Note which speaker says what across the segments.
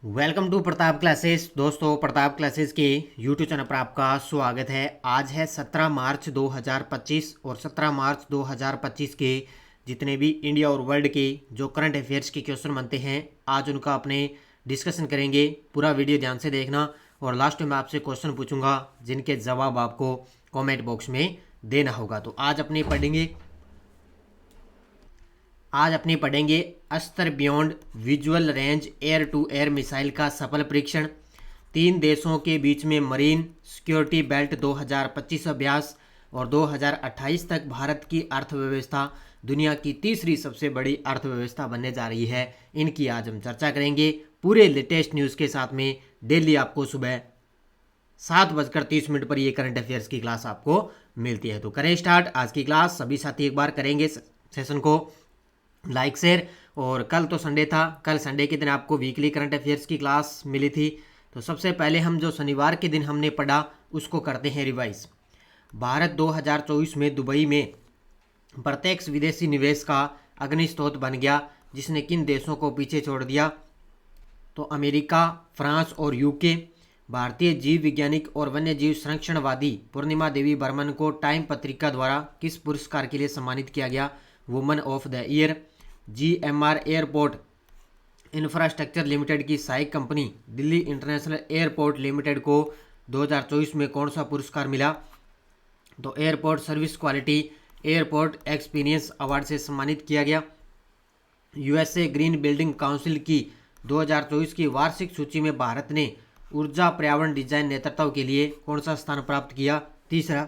Speaker 1: Welcome to Pratap classes. दोस्तों, Pratap classes के YouTube channel पर आपका स्वागत है। आज है 17 मार्च 2025 और 17 मार्च 2025 के जितने भी इंडिया और वर्ल्ड के जो करंट अफेयर्स के क्वेश्चन बनते हैं, आज उनका अपने डिस्कशन करेंगे। पूरा वीडियो ध्यान से देखना और लास्ट में आपसे क्वेश्चन पूछूंगा जिनके जवाब आपको कॉमेंट बॉक्स में देना होगा। तो आज अपने पढ़ेंगे Astra beyond visual range air to air missile का सफल परीक्षण, 3 देशों के बीच में मरीन सिक्योरिटी बेल्ट 2025 अभ्यास और 2028 तक भारत की अर्थव्यवस्था दुनिया की तीसरी सबसे बड़ी अर्थव्यवस्था बनने जा रही है। इनकी आज हम चर्चा करेंगे पूरे लेटेस्ट न्यूज़ के साथ में। डेली आपको सुबह 7:30 पर ये करंट अफेयर्स की क्लास आपको मिलती है। तो करें स्टार्ट आज की क्लास। सभी साथी एक बार करेंगे सेशन को लाइक शेयर। और कल तो संडे था, कल संडे के दिन आपको वीकली करंट अफेयर्स की क्लास मिली थी। तो सबसे पहले हम जो शनिवार के दिन हमने पढ़ा उसको करते हैं रिवाइज। भारत 2024 में दुबई में प्रत्यक्ष विदेशी निवेश का अग्निस्रोत बन गया, जिसने किन देशों को पीछे छोड़ दिया? तो अमेरिका, फ्रांस और यूके। भारतीय जीव वैज्ञानिक और वन्य जीव संरक्षणवादी पूर्णिमा देवी बर्मन को टाइम पत्रिका द्वारा किस पुरस्कार के लिए सम्मानित किया गया? Woman of the year. GMR airport infrastructure limited की सहायक company Delhi international airport limited को 2024 में कौन सा पुरस्कार मिला? तो airport service quality airport experience award से सम्मानित किया गया। USA ग्रीन बिल्डिंग काउंसिल की 2024 की वार्षिक सूची में भारत ने ऊर्जा पर्यावरण डिजाइन नेतृत्व के लिए कौन सा स्थान प्राप्त किया? तीसरा।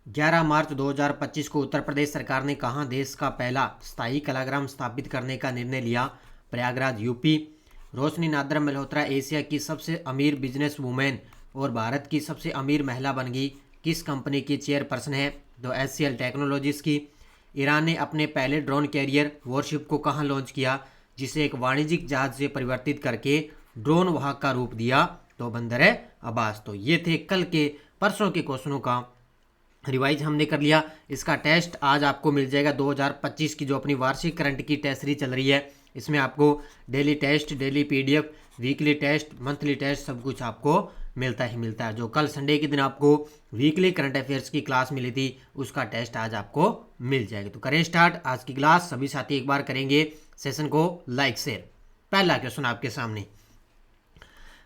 Speaker 1: 11 मार्च 2025 को उत्तर प्रदेश सरकार ने कहाँ देश का पहला स्थायी कलाग्राम स्थापित करने का निर्णय लिया? प्रयागराज, यूपी। रोशनी नादर मल्होत्रा एशिया की सबसे अमीर बिजनेस वूमेन और भारत की सबसे अमीर महिला बन गई। किस कंपनी की चेयरपर्सन है? तो HCL टेक्नोलॉजीज की। ईरान ने अपने पहले ड्रोन कैरियर वॉरशिप को कहाँ लॉन्च किया, जिसे एक वाणिज्यिक जहाज से परिवर्तित करके ड्रोन वाहक का रूप दिया? तो बंदर अब्बास। तो ये थे कल के परसों के क्वेश्चनों का रिवाइज हमने कर लिया। इसका टेस्ट आज आपको मिल जाएगा 2025 की जो अपनी वार्षिक करंट की टेस्ट सीरीज चल रही है। इसमें आपको daily test, daily PDF, weekly test, monthly test सब कुछ आपको मिलता ही मिलता है। जो कल संडे के दिन आपको वीकली करंट अफेयर्स की क्लास मिली थी उसका टेस्ट आज आपको मिल जाएगा। तो करें स्टार्ट आज की क्लास। सभी साथी एक बार करेंगे सेशन को लाइक शेयर। पहला क्वेश्चन आपके सामने।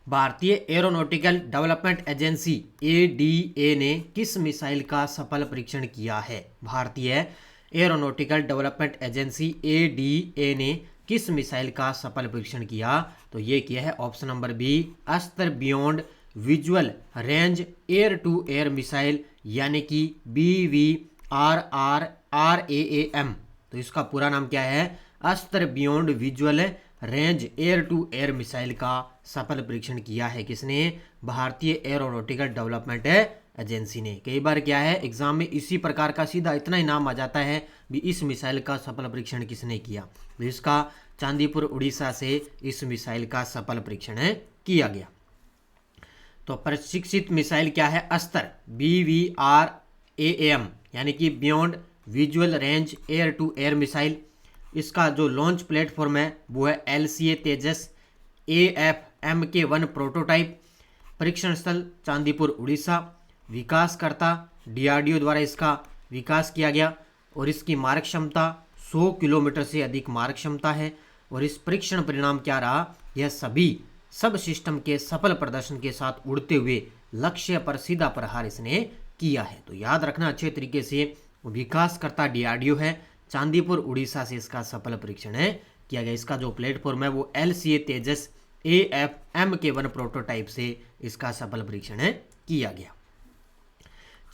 Speaker 1: भारतीय एरोनॉटिकल डेवलपमेंट एजेंसी ADA ने किस मिसाइल का सफल परीक्षण किया है? भारतीय एरोनॉटिकल डेवलपमेंट एजेंसी ADA ने किस मिसाइल का सफल परीक्षण किया? तो ये किया है option number B, Astra beyond visual range air to air missile, यानी कि BVRRAAM। तो इसका पूरा नाम क्या है? Astra beyond visual range air to air missile का सफल परीक्षण किया है किसने? भारतीय एरोनॉटिकल डेवलपमेंट एजेंसी ने। कई बार क्या है एग्जाम में इसी प्रकार का सीधा इतना ही नाम आ जाता है भी इस मिसाइल का सफल परीक्षण किसने किया। तो इसका चांदीपुर उड़ीसा से इस मिसाइल का सफल परीक्षण किया गया। तो प्रशिक्षित मिसाइल क्या है? अस्त्र BVRAAM, यानी कि beyond visual range air to air missile. इसका जो लॉन्च प्लेटफॉर्म है वो है LCA तेजस AFMK1 प्रोटोटाइप। परीक्षण स्थल चांदीपुर उड़ीसा। विकासकर्ता DRDO द्वारा इसका विकास किया गया और इसकी मारक क्षमता 100 किलोमीटर से अधिक मारक क्षमता है। और इस परीक्षण परिणाम क्या रहा? यह सभी सब सिस्टम के सफल प्रदर्शन के साथ उड़ते हुए लक्ष्य पर सीधा प्रहार इसने किया है। तो याद रखना अच्छे तरीके से, विकासकर्ता DRDO है, चांदीपुर उड़ीसा से इसका सफल परीक्षण किया गया। इसका जो प्लेटफॉर्म है वो LCA तेजस AFMK1 प्रोटोटाइप से इसका सफल परीक्षण किया गया।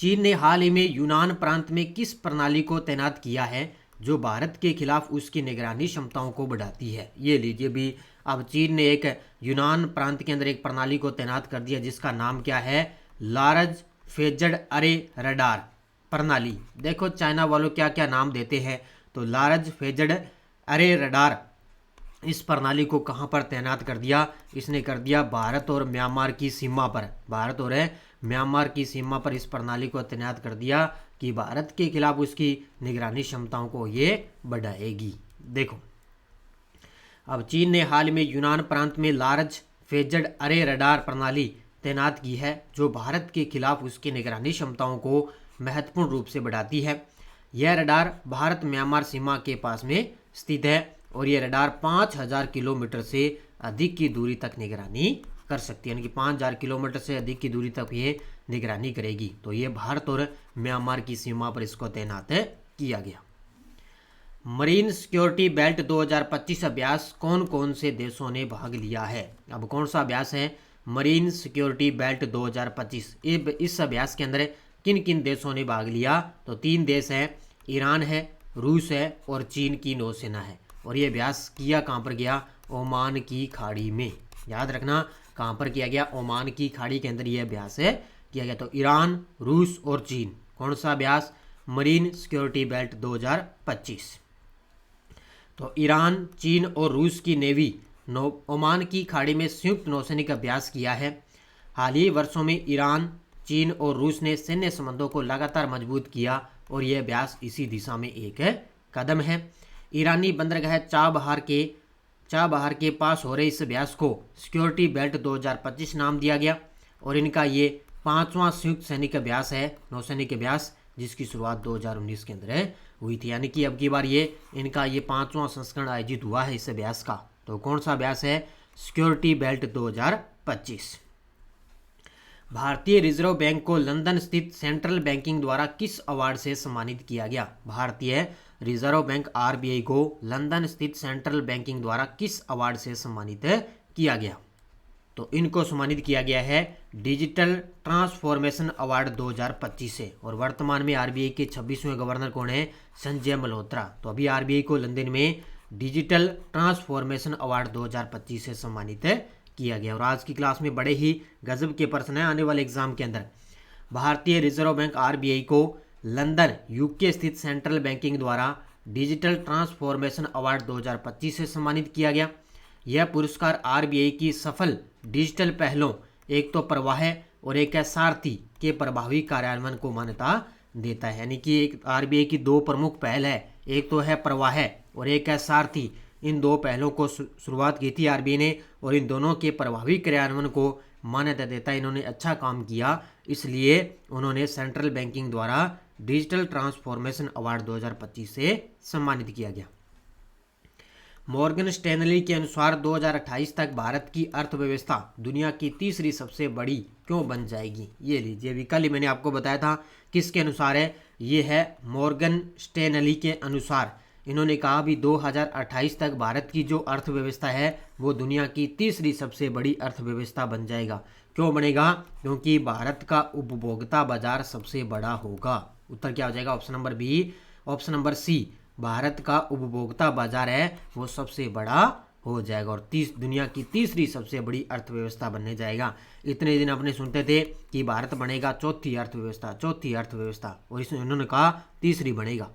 Speaker 1: चीन ने हाल ही में यूनान प्रांत में किस प्रणाली को तैनात किया है जो भारत के खिलाफ उसकी निगरानी क्षमताओं को बढ़ाती है? ये लीजिए भी, अब चीन ने एक यूनान प्रांत के अंदर एक प्रणाली को तैनात कर दिया जिसका नाम क्या है? लार्ज फेज्ड अरे रडार प्रणाली। देखो चाइना वालों क्या क्या नाम देते हैं। तो लार्ज फेज्ड अरे रडार, इस प्रणाली को कहां पर तैनात कर दिया? इसने कर दिया भारत और म्यांमार की सीमा पर। भारत और म्यांमार की सीमा पर इस प्रणाली को तैनात कर दिया कि भारत के खिलाफ उसकी निगरानी क्षमताओं को ये बढ़ाएगी। देखो अब चीन ने हाल में यूनान प्रांत में लार्ज फेजड अरे रडार प्रणाली तैनात की है, जो भारत के खिलाफ उसकी निगरानी क्षमताओं को महत्वपूर्ण रूप से बढ़ाती है। यह रडार भारत म्यांमार सीमा के पास में स्थित है और यह रडार 5000 किलोमीटर से अधिक की दूरी तक निगरानी कर सकती है, यानी कि 5000 किलोमीटर से अधिक की दूरी तक ये निगरानी करेगी। तो ये भारत और म्यांमार की सीमा पर इसको तैनात किया गया। मरीन सिक्योरिटी बेल्ट 2025 अभ्यास कौन कौन से देशों ने भाग लिया है? अब कौन सा अभ्यास है? Marine security belt 2025। इस अभ्यास के अंदर किन किन देशों ने भाग लिया? तो 3 देश हैं, ईरान है, रूस है और चीन की नौसेना है। और ये अभ्यास किया कहाँ पर गया? ओमान की खाड़ी में। याद रखना कहाँ पर किया गया? ओमान की खाड़ी के अंदर ये अभ्यास किया गया। तो ईरान, रूस और चीन। कौन सा अभ्यास? Marine security belt 2025। तो ईरान, चीन और रूस की नेवी ओमान की खाड़ी में संयुक्त नौसैनिक अभ्यास किया है। हाल ही वर्षों में ईरान, चीन और रूस ने सैन्य संबंधों को लगातार मजबूत किया और यह अभ्यास इसी दिशा में एक कदम है। ईरानी बंदरगाह चाबहार के पास हो रहे इस अभ्यास को सिक्योरिटी बेल्ट 2025 नाम दिया गया और इनका ये 5वां संयुक्त सैनिक अभ्यास है, नौसैनिक अभ्यास, जिसकी शुरुआत 2019 के अंदर हुई थी। यानी कि अब की बार इनका 5वां संस्करण आयोजित हुआ है इस अभ्यास का। तो कौन सा अभ्यास है? Security belt 2025। भारतीय रिजर्व बैंक को लंदन स्थित सेंट्रल बैंकिंग द्वारा किस अवार्ड से सम्मानित किया गया? भारतीय रिजर्व बैंक आरबीआई को लंदन स्थित सेंट्रल बैंकिंग द्वारा किस अवार्ड से सम्मानित किया गया? तो इनको सम्मानित किया गया है डिजिटल ट्रांसफॉर्मेशन अवार्ड 2025 से। और वर्तमान में आरबीआई के 26वें गवर्नर कौन है? संजय मल्होत्रा। तो अभी आरबीआई को लंदन में डिजिटल ट्रांसफॉर्मेशन अवार्ड 2025 से सम्मानित किया गया। और आज की क्लास में बड़े ही गजब के प्रश्न हैं आने वाले एग्जाम के अंदर। भारतीय रिजर्व बैंक आरबीआई को लंदन यूके स्थित सेंट्रल बैंकिंग द्वारा डिजिटल ट्रांसफॉर्मेशन अवार्ड 2025 से सम्मानित किया गया। यह पुरस्कार आरबीआई की सफल डिजिटल पहलों, एक तो प्रवाह और एक है सारथी के प्रभावी कार्यान्वयन को मान्यता देता है। यानी कि एक आरबीआई की 2 प्रमुख पहल है, एक तो है प्रवाह और एक है सारथी। इन 2 पहलों को शुरुआत की थी आरबीआई ने और इन दोनों के प्रभावी कार्यान्वयन को मान्यता देता है। इन्होंने अच्छा काम किया, इसलिए उन्होंने सेंट्रल बैंकिंग द्वारा डिजिटल ट्रांसफॉर्मेशन अवार्ड 2025 से सम्मानित किया गया। मॉर्गन स्टैनली के अनुसार 2028 तक भारत की अर्थव्यवस्था दुनिया की तीसरी सबसे बड़ी क्यों बन जाएगी? ये लीजिए, अभी कल ही मैंने आपको बताया था किसके अनुसार है। ये है मॉर्गन स्टैनली के अनुसार। इन्होंने कहा भी 2028 तक भारत की जो अर्थव्यवस्था है वो दुनिया की तीसरी सबसे बड़ी अर्थव्यवस्था बन जाएगा। क्यों बनेगा? क्योंकि भारत का उपभोक्ता बाजार सबसे बड़ा होगा। उत्तर क्या हो जाएगा? Option number B. Option number C, Bharat का उपभोक्ता बाजार है वो सबसे बड़ा हो जाएगा और दुनिया की तीसरी सबसे बड़ी अर्थव्यवस्था बनने जाएगा। इतने दिन अपने सुनते थे कि भारत बनेगा चौथी अर्थव्यवस्था और इसमें उन्होंने कहा तीसरी बनेगा।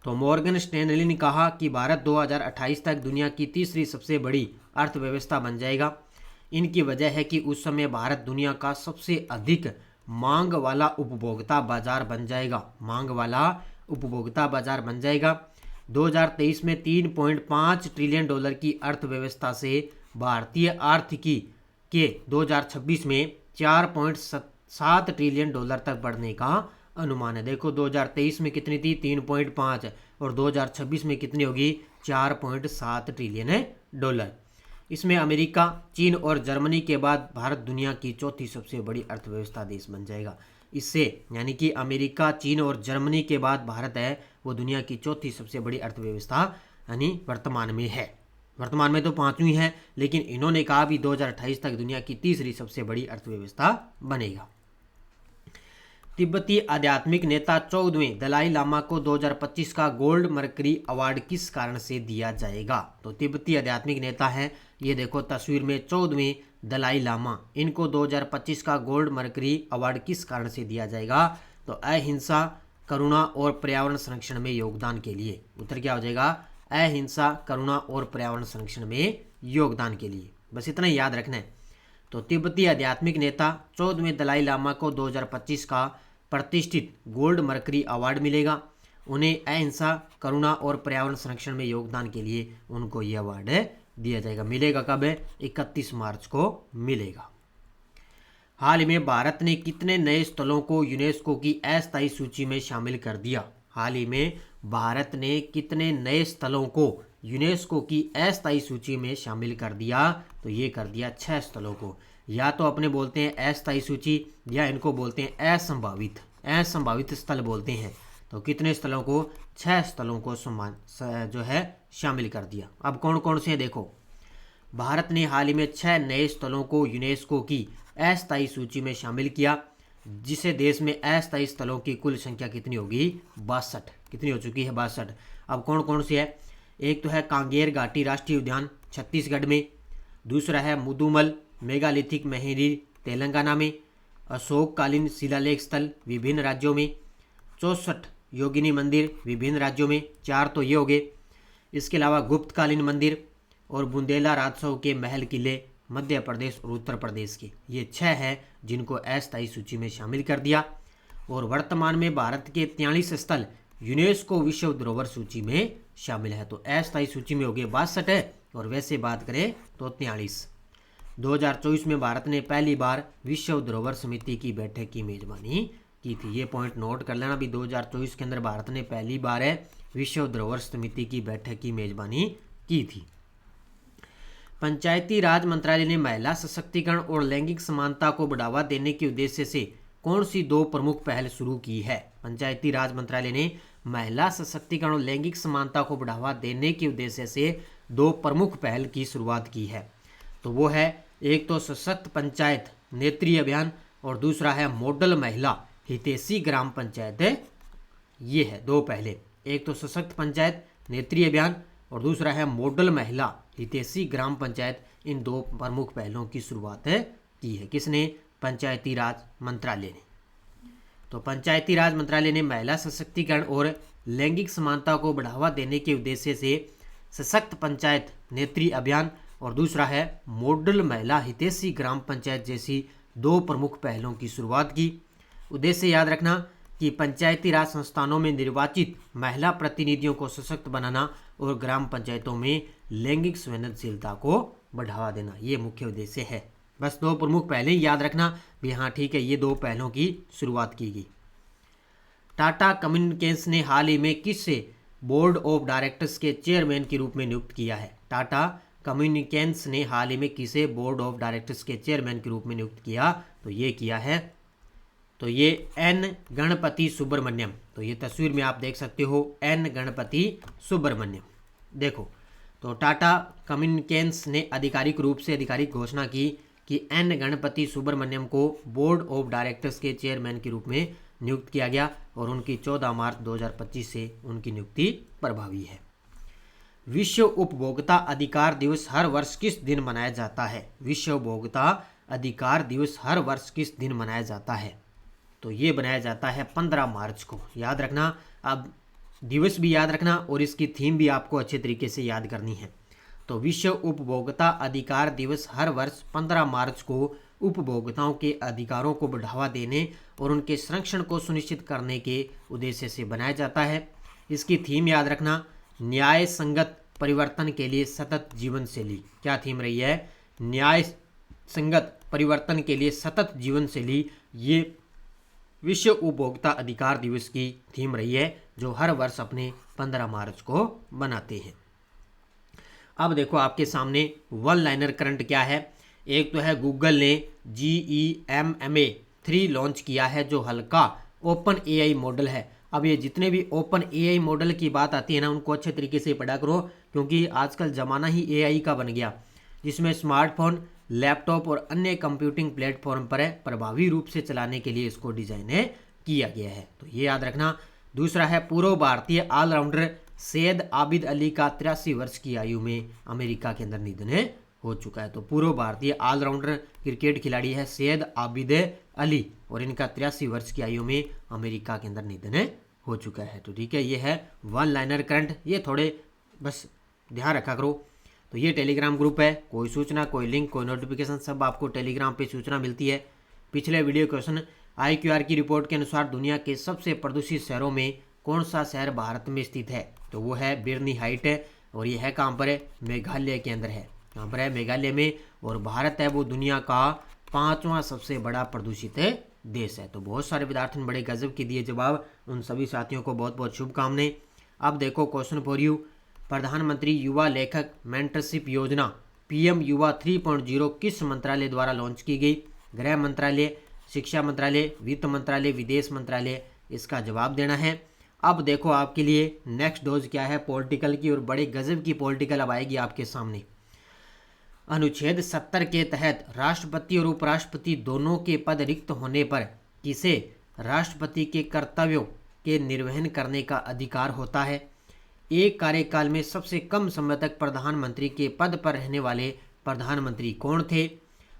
Speaker 1: तो मॉर्गन स्टैनली ने कहा कि भारत 2028 तक दुनिया की तीसरी सबसे बड़ी अर्थव्यवस्था बन जाएगा। इनकी वजह है कि उस समय भारत दुनिया का सबसे अधिक मांग वाला उपभोक्ता बाजार बन जाएगा। 2023 में $3.5 ट्रिलियन की अर्थव्यवस्था से भारतीय आर्थिकी के 2026 में $4.7 ट्रिलियन तक बढ़ने का अनुमान है। देखो 2023 में कितनी थी? 3.5 और 2026 में कितनी होगी? $4.7 ट्रिलियन। इसमें अमेरिका, चीन और जर्मनी के बाद भारत दुनिया की चौथी सबसे बड़ी अर्थव्यवस्था देश बन जाएगा। इससे यानी कि अमेरिका, चीन और जर्मनी के बाद भारत है वो दुनिया की चौथी सबसे बड़ी अर्थव्यवस्था यानी वर्तमान में है। वर्तमान में तो 5वीं है, लेकिन इन्होंने कहा भी 2028 तक दुनिया की तीसरी सबसे बड़ी अर्थव्यवस्था बनेगा। तिब्बती आध्यात्मिक नेता 14वें दलाई लामा को 2025 का गोल्ड मरकरी अवार्ड किस कारण से दिया जाएगा? तो तिब्बती आध्यात्मिक नेता है, ये देखो तस्वीर में 14वें दलाई लामा, इनको 2025 का गोल्ड मरकरी अवार्ड किस कारण से दिया जाएगा? तो अहिंसा, करुणा और पर्यावरण संरक्षण में योगदान के लिए। उत्तर क्या हो जाएगा? अहिंसा, करुणा और पर्यावरण संरक्षण में योगदान के लिए। बस इतना ही याद रखना है। तो तिब्बती आध्यात्मिक नेता 14वें दलाई लामा को 2025 का प्रतिष्ठित गोल्ड मरकरी अवार्ड मिलेगा। उन्हें अहिंसा, करुणा और पर्यावरण संरक्षण में योगदान के लिए उनको ये अवार्ड दिया जाएगा। मिलेगा कब? 31 मार्च को मिलेगा। हाल ही में भारत ने कितने नए स्थलों को यूनेस्को की अस्थायी सूची में शामिल कर दिया? हाल ही में भारत ने कितने नए स्थलों को यूनेस्को की अस्थायी सूची में शामिल कर दिया? तो ये कर दिया 6 स्थलों को। या तो अपने बोलते हैं अस्थायी सूची, या इनको बोलते हैं असंभावित स्थल बोलते हैं। तो कितने स्थलों को? 6 स्थलों को जो है शामिल कर दिया। अब कौन कौन से हैं देखो। भारत ने हाल ही में 6 नए स्थलों को यूनेस्को की अस्थायी सूची में शामिल किया, जिसे देश में अस्थायी स्थलों की कुल संख्या कितनी होगी? 62। कितनी हो चुकी है? 62। अब कौन कौन सी है? एक तो है कांगेर घाटी राष्ट्रीय उद्यान छत्तीसगढ़ में, दूसरा है मुदुमल मेगालिथिक महेरी तेलंगाना में, अशोककालीन शिलालेख स्थल विभिन्न राज्यों में, 64 योगिनी मंदिर विभिन्न राज्यों में। 4 तो ये हो गए। इसके अलावा गुप्तकालीन मंदिर और बुंदेला राजसव के महल किले मध्य प्रदेश और उत्तर प्रदेश के। ये 6 हैं जिनको अस्थायी सूची में शामिल कर दिया। और वर्तमान में भारत के 43 स्थल यूनेस्को विश्व धरोहर सूची में शामिल है। तो अस्थायी सूची में हो गए 62 है, और वैसे बात करें तो 43। 2024 में भारत ने पहली बार विश्व धरोहर समिति की बैठक की मेजबानी की थी। ये पॉइंट नोट कर लेना भी। 2024 के अंदर भारत ने पहली बार विश्व धरोहर समिति की बैठक की मेजबानी की थी। पंचायती राज मंत्रालय ने महिला सशक्तिकरण और लैंगिक समानता को बढ़ावा देने के उद्देश्य से कौन सी 2 प्रमुख पहल शुरू की है? पंचायती राज मंत्रालय ने महिला सशक्तिकरण और लैंगिक समानता को बढ़ावा देने के उद्देश्य से 2 प्रमुख पहल की शुरुआत की है। तो वो है, एक तो सशक्त पंचायत नेत्री अभियान, और दूसरा है मॉडल महिला हितैषी ग्राम पंचायत। ये है 2 पहले। एक तो सशक्त पंचायत नेत्री अभियान और दूसरा है मॉडल महिला हितैषी ग्राम पंचायत। इन 2 प्रमुख पहलों की शुरुआत की है। किसने? पंचायती राज मंत्रालय ने। तो पंचायती राज मंत्रालय ने महिला सशक्तिकरण और लैंगिक समानता को बढ़ावा देने के उद्देश्य से सशक्त पंचायत नेत्री अभियान और दूसरा है मॉडल महिला हितैषी ग्राम पंचायत जैसी 2 प्रमुख पहलों की शुरुआत की। उद्देश्य याद रखना कि पंचायती राज संस्थानों में निर्वाचित महिला प्रतिनिधियों को सशक्त बनाना और ग्राम पंचायतों में लैंगिक संवेदनशीलता को बढ़ावा देना, ये मुख्य उद्देश्य है। बस 2 प्रमुख पहले ही याद रखना भी। हाँ ठीक है, ये 2 पहलों की शुरुआत की गई। टाटा कम्युनिकेशंस ने हाल ही में किससे बोर्ड ऑफ डायरेक्टर्स के चेयरमैन के रूप में नियुक्त किया है? टाटा कम्युनिकेशंस ने हाल ही में किसे बोर्ड ऑफ डायरेक्टर्स के चेयरमैन के रूप में नियुक्त किया? तो ये किया है, तो ये एन गणपति सुब्रमण्यम। तो ये तस्वीर में आप देख सकते हो, एन गणपति सुब्रमण्यम। देखो, तो टाटा कम्युनिकेशंस ने आधिकारिक रूप से आधिकारिक घोषणा की कि एन गणपति सुब्रमण्यम को बोर्ड ऑफ डायरेक्टर्स के चेयरमैन के रूप में नियुक्त किया गया और उनकी 14 मार्च 2025 से उनकी नियुक्ति प्रभावी है। विश्व उपभोक्ता अधिकार दिवस हर वर्ष किस दिन मनाया जाता है? विश्व उपभोक्ता अधिकार दिवस हर वर्ष किस दिन मनाया जाता है? तो ये बनाया जाता है 15 मार्च को। याद रखना, अब दिवस भी याद रखना और इसकी थीम भी आपको अच्छे तरीके से याद करनी है। तो विश्व उपभोक्ता अधिकार दिवस हर वर्ष 15 मार्च को उपभोक्ताओं के अधिकारों को बढ़ावा देने और उनके संरक्षण को सुनिश्चित करने के उद्देश्य से बनाया जाता है। इसकी थीम याद रखना, न्याय संगत परिवर्तन के लिए सतत जीवन शैली। क्या थीम रही है? न्याय संगत परिवर्तन के लिए सतत जीवन शैली। ये विश्व उपभोक्ता अधिकार दिवस की थीम रही है, जो हर वर्ष अपने 15 मार्च को बनाते हैं। अब देखो आपके सामने 1 लाइनर करंट क्या है। एक तो है गूगल ने GEMMA 3 लॉन्च किया है, जो हल्का ओपन AI मॉडल है। अब ये जितने भी ओपन AI मॉडल की बात आती है ना, उनको अच्छे तरीके से पढ़ा करो, क्योंकि आजकल ज़माना ही AI का बन गया, जिसमें स्मार्टफोन, लैपटॉप और अन्य कंप्यूटिंग प्लेटफॉर्म पर प्रभावी रूप से चलाने के लिए इसको डिजाइन किया गया है। तो ये याद रखना। दूसरा है पूर्व भारतीय ऑलराउंडर सैयद आबिद अली का 83 वर्ष की आयु में अमेरिका के अंदर निधन हो चुका है। तो पूर्व भारतीय ऑलराउंडर क्रिकेट खिलाड़ी है सैयद आबिद अली और इनका 83 वर्ष की आयु में अमेरिका के अंदर निधन हो चुका है। तो ठीक है, ये है 1 लाइनर करंट। ये थोड़े बस ध्यान रखा करो। तो ये टेलीग्राम ग्रुप है, कोई सूचना, कोई लिंक, कोई नोटिफिकेशन सब आपको टेलीग्राम पे सूचना मिलती है। पिछले वीडियो क्वेश्चन IQR की रिपोर्ट के अनुसार दुनिया के सबसे प्रदूषित शहरों में कौन सा शहर भारत में स्थित है? तो वो है बिरनी हाइट है, और ये है कहाँ पर है? मेघालय के अंदर है। कहाँ पर है? मेघालय में। और भारत है वो दुनिया का 5वां सबसे बड़ा प्रदूषित देश है। तो बहुत सारे विद्यार्थियों ने बड़े गजब के दिए जवाब। उन सभी साथियों को बहुत बहुत शुभकामनाएं। अब देखो क्वेश्चन फॉर यू, प्रधानमंत्री युवा लेखक मेंटरशिप योजना पीएम युवा 3.0 किस मंत्रालय द्वारा लॉन्च की गई? गृह मंत्रालय, शिक्षा मंत्रालय, वित्त मंत्रालय, विदेश मंत्रालय? इसका जवाब देना है। अब देखो आपके लिए नेक्स्ट डोज क्या है पॉलिटिकल की, और बड़े गजब की पॉलिटिकल अब आएगी आपके सामने। अनुच्छेद 70 के तहत राष्ट्रपति और उपराष्ट्रपति दोनों के पद रिक्त होने पर किसे राष्ट्रपति के कर्तव्यों के निर्वहन करने का अधिकार होता है? एक कार्यकाल में सबसे कम समय तक प्रधानमंत्री के पद पर रहने वाले प्रधानमंत्री कौन थे?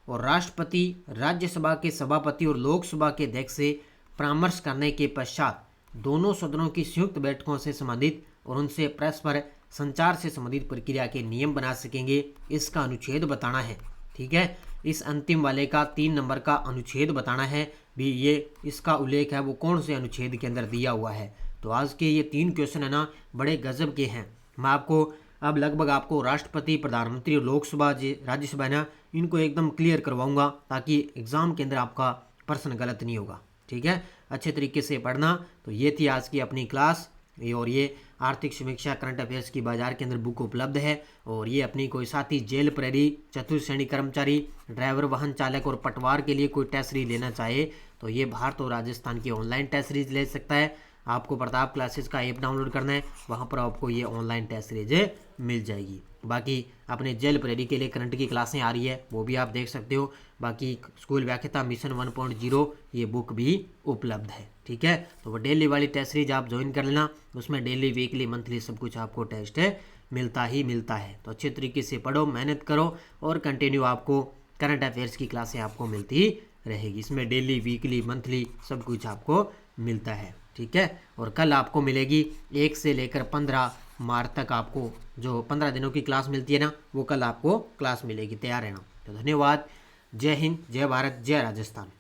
Speaker 1: और राष्ट्रपति राज्यसभा के सभापति और लोकसभा के अध्यक्ष से परामर्श करने के पश्चात दोनों सदनों की संयुक्त बैठकों से संबंधित और उनसे परस्पर संचार से संबंधित प्रक्रिया के नियम बना सकेंगे। इसका अनुच्छेद बताना है। ठीक है, इस अंतिम वाले का 3 नंबर का अनुच्छेद बताना है भी, ये इसका उल्लेख है वो कौन से अनुच्छेद के अंदर दिया हुआ है। तो आज के ये 3 क्वेश्चन है ना, बड़े गजब के हैं। मैं आपको अब लगभग आपको राष्ट्रपति, प्रधानमंत्री और लोकसभा राज्यसभा है ना, इनको एकदम क्लियर करवाऊंगा ताकि एग्जाम के अंदर आपका प्रश्न गलत नहीं होगा। ठीक है, अच्छे तरीके से पढ़ना। तो ये थी आज की अपनी क्लास, और ये आर्थिक समीक्षा करंट अफेयर्स की बाजार के अंदर बुक उपलब्ध है। और ये अपनी कोई साथी जेल प्रहरी, चतुर्थ श्रेणी कर्मचारी, ड्राइवर, वाहन चालक और पटवार के लिए कोई टेस्ट सीरीज लेना चाहे तो ये भारत और राजस्थान की ऑनलाइन टेस्ट सीरीज ले सकता है। आपको प्रताप क्लासेस का ऐप डाउनलोड करना है, वहाँ पर आपको ये ऑनलाइन टेस्ट सीरीज मिल जाएगी। बाकी अपने जेल प्रहरी के लिए करंट की क्लासें आ रही है, वो भी आप देख सकते हो। बाकी स्कूल व्याख्याता मिशन 1.0 ये बुक भी उपलब्ध है। ठीक है, तो वो डेली वाली टेस्ट सीरीज आप ज्वाइन कर लेना, उसमें डेली, वीकली, मंथली सब कुछ आपको टेस्ट मिलता ही मिलता है। तो अच्छे तरीके से पढ़ो, मेहनत करो, और कंटिन्यू आपको करंट अफेयर्स की क्लासें आपको मिलती रहेगी। इसमें डेली, वीकली, मंथली सब कुछ आपको मिलता है। ठीक है, और कल आपको मिलेगी 1 से लेकर 15 मार्च तक आपको जो 15 दिनों की क्लास मिलती है ना, वो कल आपको क्लास मिलेगी। तैयार रहना। तो धन्यवाद। जय हिंद, जय भारत, जय राजस्थान।